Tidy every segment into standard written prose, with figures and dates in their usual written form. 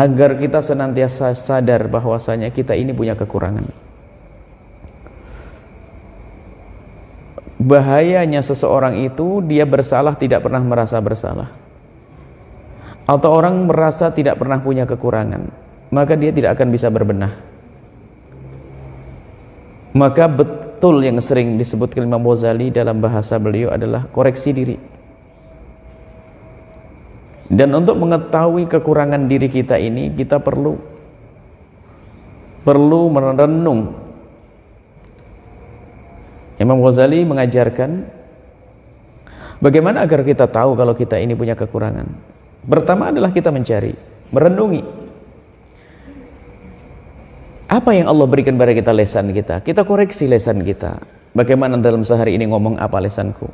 agar kita senantiasa sadar bahwasanya kita ini punya kekurangan. Bahayanya seseorang itu dia bersalah tidak pernah merasa bersalah, atau orang merasa tidak pernah punya kekurangan, maka dia tidak akan bisa berbenah. Maka betul yang sering disebutkan Imam Ghazali dalam bahasa beliau adalah koreksi diri. Dan untuk mengetahui kekurangan diri kita ini, kita perlu merenung. Imam Ghazali mengajarkan bagaimana agar kita tahu kalau kita ini punya kekurangan. Pertama adalah kita mencari, merenungi apa yang Allah berikan pada kita, lesan kita. Kita koreksi lesan kita. Bagaimana dalam sehari ini ngomong apa lesanku?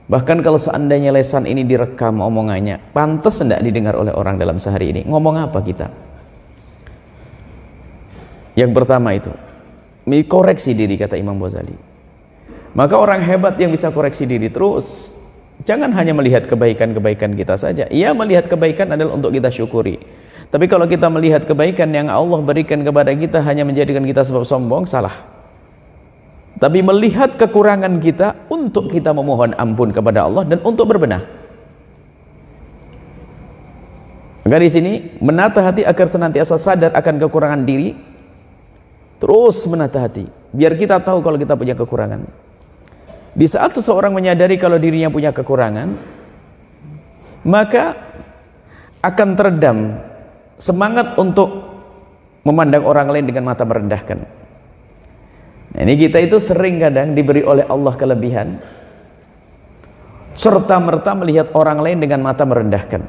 Bahkan kalau seandainya lesan ini direkam omongannya, pantas tidak didengar oleh orang dalam sehari ini? Ngomong apa kita? Yang pertama itu, koreksi diri, kata Imam Ghazali. Maka orang hebat yang bisa koreksi diri terus. Jangan hanya melihat kebaikan-kebaikan kita saja. Ia melihat kebaikan adalah untuk kita syukuri. Tapi kalau kita melihat kebaikan yang Allah berikan kepada kita hanya menjadikan kita sebab sombong, salah. Tapi melihat kekurangan kita untuk kita memohon ampun kepada Allah dan untuk berbenah. Maka di sini menata hati agar senantiasa sadar akan kekurangan diri. Terus menata hati biar kita tahu kalau kita punya kekurangan. Di saat seseorang menyadari kalau dirinya punya kekurangan, maka akan teredam semangat untuk memandang orang lain dengan mata merendahkan. Nah, ini kita itu sering kadang diberi oleh Allah kelebihan, serta merta melihat orang lain dengan mata merendahkan.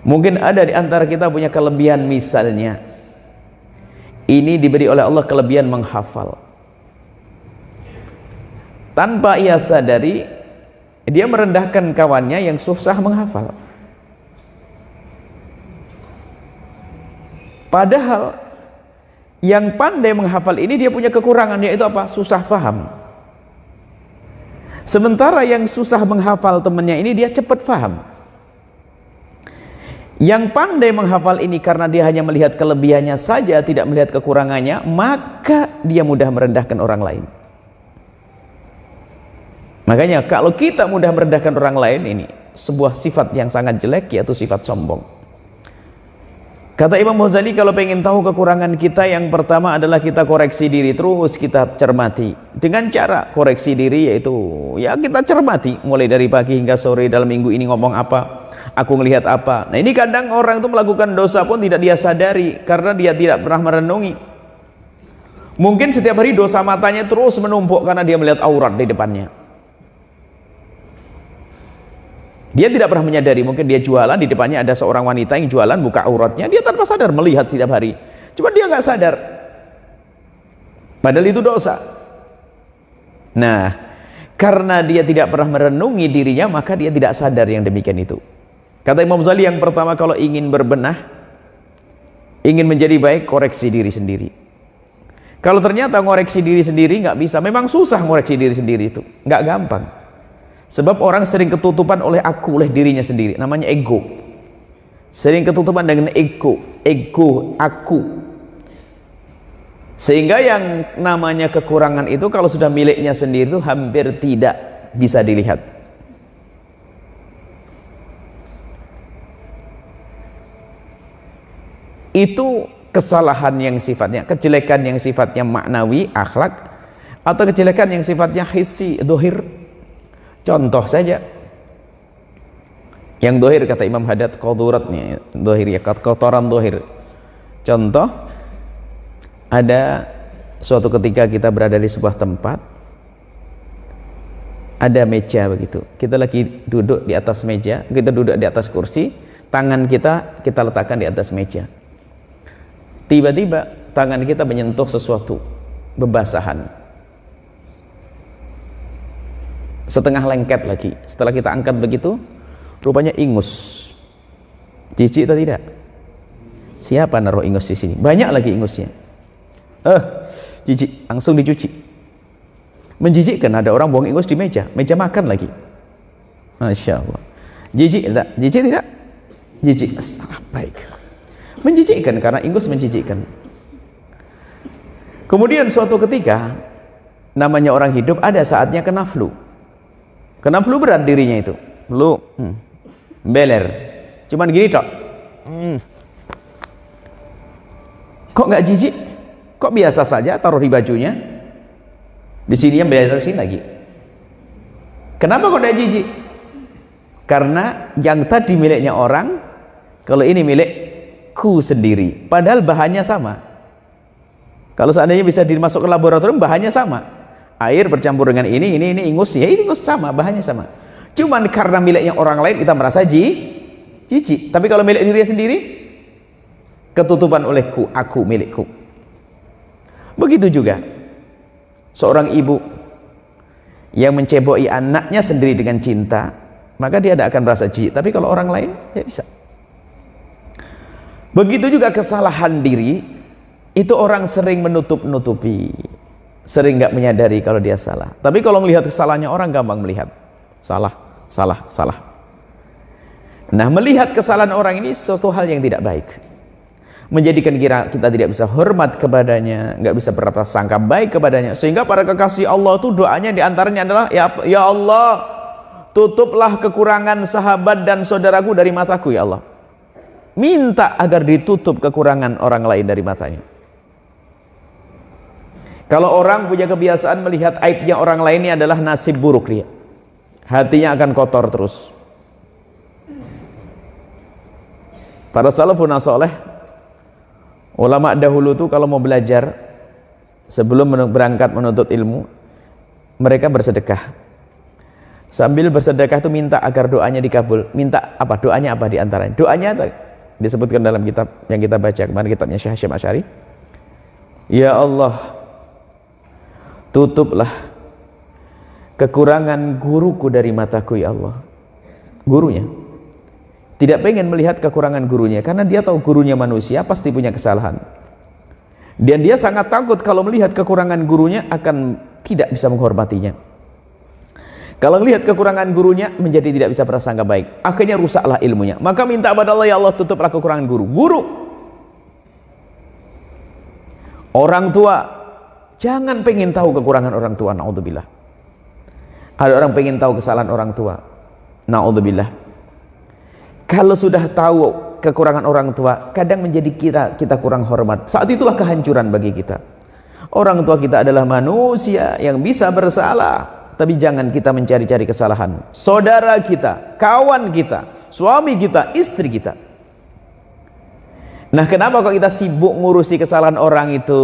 Mungkin ada di antara kita punya kelebihan, misalnya ini diberi oleh Allah kelebihan menghafal. Tanpa ia sadari, dia merendahkan kawannya yang susah menghafal. Padahal yang pandai menghafal ini dia punya kekurangan, yaitu apa? Susah faham. Sementara yang susah menghafal temannya ini dia cepat faham. Yang pandai menghafal ini karena dia hanya melihat kelebihannya saja, tidak melihat kekurangannya, maka dia mudah merendahkan orang lain. Makanya kalau kita mudah merendahkan orang lain, ini sebuah sifat yang sangat jelek, yaitu sifat sombong. Kata Imam Ghazali, kalau pengen tahu kekurangan kita, yang pertama adalah kita koreksi diri, terus kita cermati. Dengan cara koreksi diri yaitu ya kita cermati mulai dari pagi hingga sore, dalam minggu ini ngomong apa, aku melihat apa. Nah, ini kadang orang itu melakukan dosa pun tidak dia sadari karena dia tidak pernah merenungi. Mungkin setiap hari dosa matanya terus menumpuk karena dia melihat aurat di depannya. Dia tidak pernah menyadari, mungkin dia jualan, di depannya ada seorang wanita yang jualan, buka auratnya, dia tanpa sadar melihat setiap hari. Cuma dia nggak sadar. Padahal itu dosa. Nah, karena dia tidak pernah merenungi dirinya, maka dia tidak sadar yang demikian itu. Kata Imam Ghazali, yang pertama kalau ingin berbenah, ingin menjadi baik, koreksi diri sendiri. Kalau ternyata ngoreksi diri sendiri nggak bisa, memang susah ngoreksi diri sendiri itu, nggak gampang. Sebab orang sering ketutupan oleh aku, oleh dirinya sendiri, namanya ego. Sering ketutupan dengan ego, aku. Sehingga yang namanya kekurangan itu kalau sudah miliknya sendiri itu hampir tidak bisa dilihat. Itu kesalahan yang sifatnya, kejelekan yang sifatnya maknawi, akhlak, atau kejelekan yang sifatnya hissi, dohir. Contoh saja, yang dohir kata Imam Haddad, koduratnya dohir, ya kotoran dohir. Contoh, ada suatu ketika kita berada di sebuah tempat, ada meja begitu, kita lagi duduk di atas meja, kita duduk di atas kursi, tangan kita letakkan di atas meja. Tiba-tiba tangan kita menyentuh sesuatu, bebasahan. Setengah lengket lagi. Setelah kita angkat begitu, rupanya ingus. Jijik atau tidak? Siapa naruh ingus di sini? Banyak lagi ingusnya. Jijik, langsung dicuci. Menjijikkan, ada orang buang ingus di meja makan lagi. Masya Allah. Jijik tidak? Jijik tidak? Jijik. Baik. Menjijikkan, karena ingus menjijikkan. Kemudian suatu ketika, namanya orang hidup ada saatnya kena flu. Kena flu berat dirinya itu. Flu, beler. Cuman gini tok. Kok nggak jijik? Kok biasa saja, taruh di bajunya. Di sini yang beler sini lagi. Kenapa kok nggak jijik? Karena yang tadi miliknya orang, kalau ini milikku sendiri. Padahal bahannya sama. Kalau seandainya bisa dimasuk ke laboratorium, bahannya sama. Air bercampur dengan ini ingus, ya ingus sama, bahannya sama. Cuman karena miliknya orang lain kita merasa jijik. Tapi kalau milik diri sendiri, ketutupan olehku, aku milikku. Begitu juga seorang ibu yang menceboki anaknya sendiri dengan cinta, maka dia tidak akan merasa jijik. Tapi kalau orang lain, ya bisa. Begitu juga kesalahan diri. Itu orang sering menutup-nutupi, sering nggak menyadari kalau dia salah. Tapi kalau melihat kesalahannya orang, gampang melihat salah. Nah, melihat kesalahan orang ini suatu hal yang tidak baik, menjadikan kita tidak bisa hormat kepadanya, nggak bisa berprasangka baik kepadanya. Sehingga para kekasih Allah itu doanya diantaranya adalah, ya Allah, tutuplah kekurangan sahabat dan saudaraku dari mataku, ya Allah. Minta agar ditutup kekurangan orang lain dari matanya. Kalau orang punya kebiasaan melihat aibnya orang lain, ini adalah nasib buruk dia. Hatinya akan kotor terus. Para salafun saleh, ulama dahulu tuh kalau mau belajar, sebelum berangkat menuntut ilmu, mereka bersedekah. Sambil bersedekah itu minta agar doanya dikabul. Minta apa? Doanya apa diantaranya? Doanya disebutkan dalam kitab yang kita baca kemarin, kitabnya Syekh Hasyim Asy'ari. Ya Allah, tutuplah kekurangan guruku dari mataku, ya Allah. Gurunya tidak pengen melihat kekurangan gurunya, karena dia tahu gurunya manusia pasti punya kesalahan, dan dia sangat takut kalau melihat kekurangan gurunya akan tidak bisa menghormatinya. Kalau melihat kekurangan gurunya menjadi tidak bisa prasangka baik, akhirnya rusaklah ilmunya. Maka minta kepada Allah, ya Allah, tutuplah kekurangan guru. Orang tua, jangan pengen tahu kekurangan orang tua, naudzubillah. Ada orang pengen tahu kesalahan orang tua, naudzubillah. Kalau sudah tahu kekurangan orang tua, kadang menjadi kita kurang hormat. Saat itulah kehancuran bagi kita. Orang tua kita adalah manusia yang bisa bersalah, tapi jangan kita mencari-cari kesalahan saudara kita, kawan kita, suami kita, istri kita. Nah, kenapa kok kita sibuk ngurusi kesalahan orang itu?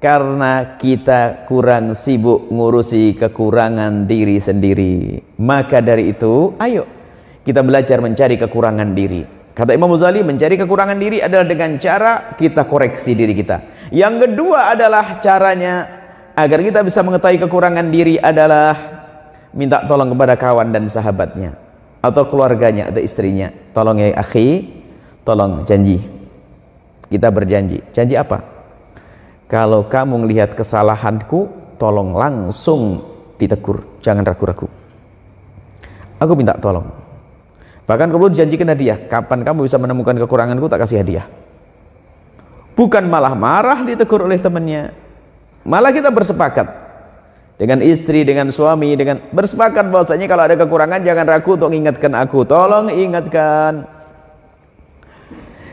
Karena kita kurang sibuk ngurusi kekurangan diri sendiri. Maka dari itu, ayo kita belajar mencari kekurangan diri. Kata Imam Ghazali, mencari kekurangan diri adalah dengan cara kita koreksi diri kita. Yang kedua adalah caranya agar kita bisa mengetahui kekurangan diri adalah minta tolong kepada kawan dan sahabatnya, atau keluarganya, atau istrinya. Tolong ya akhi, tolong janji. Kita berjanji. Janji apa? Kalau kamu melihat kesalahanku, tolong langsung ditegur, jangan ragu-ragu. Aku minta tolong. Bahkan kalau dijanjikan hadiah, kapan kamu bisa menemukan kekuranganku, tak kasih hadiah. Bukan malah marah ditegur oleh temannya. Malah kita bersepakat dengan istri, dengan suami, dengan bersepakat bahwasanya kalau ada kekurangan jangan ragu untuk mengingatkan aku, tolong ingatkan.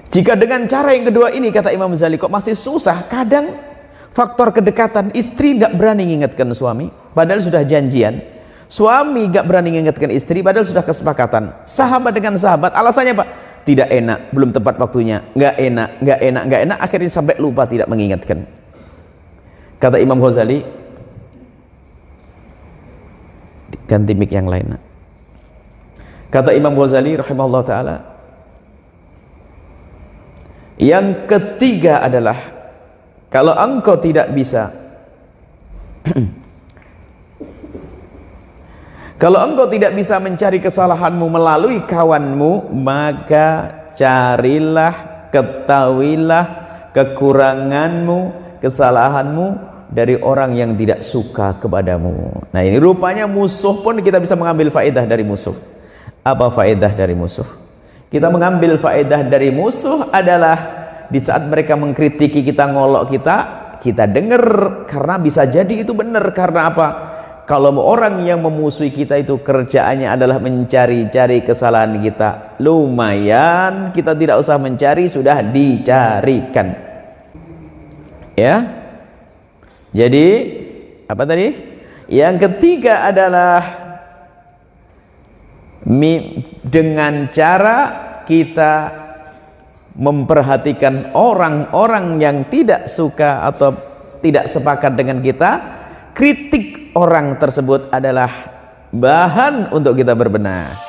Jika dengan cara yang kedua ini, kata Imam Ghazali, kok masih susah, kadang faktor kedekatan, istri gak berani mengingatkan suami padahal sudah janjian. Suami gak berani mengingatkan istri padahal sudah kesepakatan. Sahabat dengan sahabat, alasannya apa? Tidak enak, belum tepat waktunya, gak enak, akhirnya sampai lupa tidak mengingatkan. Kata Imam Ghazali, ganti mic yang lain. Kata Imam Ghazali rahimahullah ta'ala, yang ketiga adalah kalau engkau tidak bisa kalau engkau tidak bisa mencari kesalahanmu melalui kawanmu, maka carilah, ketahuilah kekuranganmu, kesalahanmu dari orang yang tidak suka kepadamu. Nah, ini rupanya musuh pun kita bisa mengambil faedah dari musuh. Apa faedah dari musuh? Kita mengambil faedah dari musuh adalah di saat mereka mengkritiki kita, ngolok kita dengar, karena bisa jadi itu benar. Karena apa? Kalau orang yang memusuhi kita itu kerjaannya adalah mencari-cari kesalahan kita, lumayan kita tidak usah mencari, sudah dicarikan. Ya. Jadi apa tadi? Yang ketiga adalah dengan cara kita memperhatikan orang-orang yang tidak suka atau tidak sepakat dengan kita, kritik orang tersebut adalah bahan untuk kita berbenah.